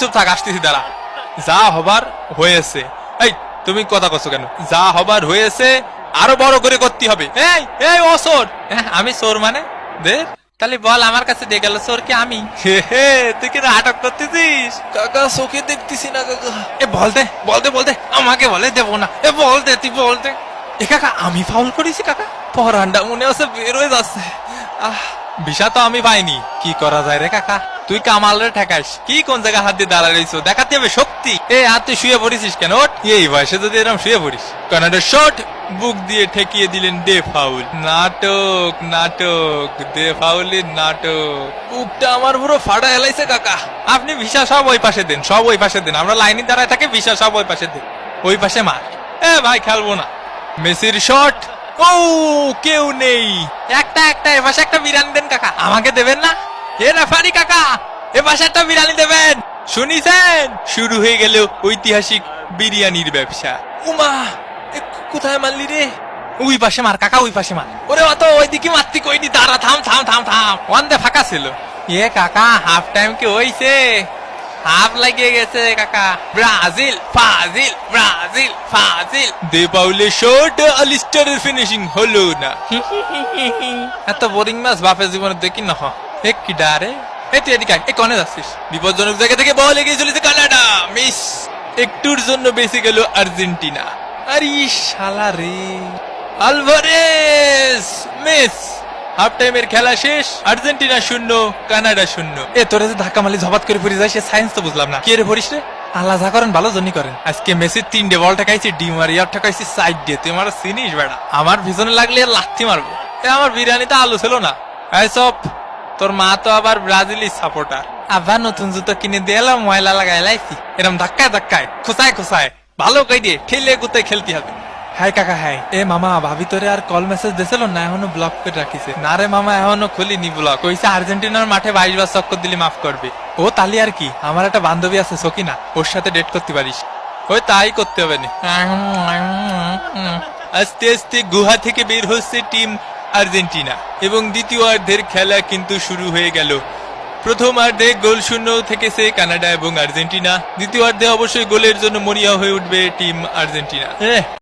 চুপ থাক, আসতেছি দাঁড়া। যা হবার হয়েছে। এই তুমি কথা কছো কেন? যা হবার হয়েছে আরো বড় করে করতে হবে। এই এই ও চোর! আমি চোর মানে? দে তাহলে বল, আমার কাছে দিয়ে গেল চোর কি আমি? হে তুই কি নাটক করতেছিস? কাকা চোখে দেখতেছি না কাকা। এ বলতে বলতে বলতে আমাকে বলে দেবো না। এ বলতে তুই বলতে। এ কাকা আমি ফাউল করেছি কাকা? পরান্ডা মনে হচ্ছে বের হয়ে যাচ্ছে। ভিসা তো আমি পাইনি, কি করা যায় রে কাকা? তুই কামাল রে ঠেকাইস কি? কোন জায়গায় হাত দিয়ে দাঁড়ায় রইছো? দেখাতে হবে শক্তি। এ হাত তুই শুয়ে পড়েছিস কেন? ওঠ, এই বয়সে যদি এরকম শুয়ে পড়িস। কানাডার শট বুক দিয়ে ঠেকিয়ে দিলেন দে ফাউল। নাটক নাটক, দে ফাউলের নাটক। বুকটা আমার পুরো ফাটা হেলাইছে কাকা। আপনি ভিসা সব ওই পাশে দেন, সব ওই পাশে দেন। আমরা লাইনে দাঁড়ায় থাকি, ভিসা সব ওই পাশে দেন। ওই পাশে মার। এ ভাই খেলবো না। মেসির শট। ও কেউ নেই। একটা একটা এ পাশে একটা বিরিয়ানি দেন কাকা। আমাকে দেবেন না? এ রেফারি কাকা, এ পাশে একটা বিরিয়ানি দেবেন। শুনিছেন? শুরু হয়ে গেল ঐতিহাসিক বিরিয়ানির ব্যবসা। উমা, কোথায় মারলি রে? ওই পাশে মার কাকা, ওই পাশে মার। ওরে অত ওইদিকে মারতি কইনি, দাঁড়া, থাম থাম থাম থাম। ওয়ান দে ফাঁকা ছিল। এ কাকা হাফ টাইম কি হইছে? হাফ লাগিয়ে গেছে কাকা। ব্রাজিল ফাজিল, ব্রাজিল ফাজিল। দে পাউলে শট, আলিস্টারের ফিনিশিং হলো না। এত বোরিং ম্যাচ বাপের জীবনে দেখি না। এক কি ডারে। এই তুই এদিকে আয়। এই কনে যাচ্ছিস? বিপজ্জনক জায়গা থেকে বল এগিয়ে চলেছে কানাডা। মিস। একটুর জন্য বেঁচে গেল আর্জেন্টিনা। আরে শালা রে। Alvarez miss. হাফ টাইমের খেলা শেষ। Argentina 0, Canada 0। এ তোরে যে ধাক্কা মারলি ঝপাত করে পড়ে যায়, সে সায়েন্স তো বুঝলাম না। কে রে ভরিস রে? আল্লাহ যা করেন ভালো জন্যই করেন। আজকে মেসির 3টে বল ঠেকাইছি, ডি মারিয়ার ঠেকাইছি সাইড দিয়ে। তুই আমার চিনিস বেড়া? আমার পিছনে লাগলে লাথি মারবো। এ আমার বিরিয়ানিতে আলু ছিল না। এই সব তোর মা তো আবার ব্রাজিলি সাপোর্টার। আবার নতুন জুতো কিনে দিয়ে এলাম, ময়লা লাগাই লাইছি। এরম ধাক্কায় ধাক্কায় খোসায় খোসায় ভালো কই দিয়ে খেলে গুতে খেলতে হবে। হাই কাকা হাই। এ মামা ভাবি তোরে আর কল মেসেজ দিছিল না? এখনো ব্লক করে রাখিছে? না রে মামা, এখনো খুলিনি ব্লক। কইছে আর্জেন্টিনার মাঠে 22 বার চক্কর দিলি মাফ করবে। ও তালি আর কি, আমার একটা বান্ধবী আছে সকিনা, ওর সাথে ডেট করতে পারিস। ওই তাই করতে হবে না। আস্তে আস্তে গুহা থেকে বের হচ্ছে টিম আর্জেন্টিনা এবং দ্বিতীয়ার্ধের খেলা কিন্তু শুরু হয়ে গেল। প্রথমার্ধে গোল শূন্য থেকেছে কানাডা এবং আর্জেন্টিনা। দ্বিতীয়ার্ধে অবশ্যই গোলের জন্য মরিয়া হয়ে উঠবে টিম আর্জেন্টিনা।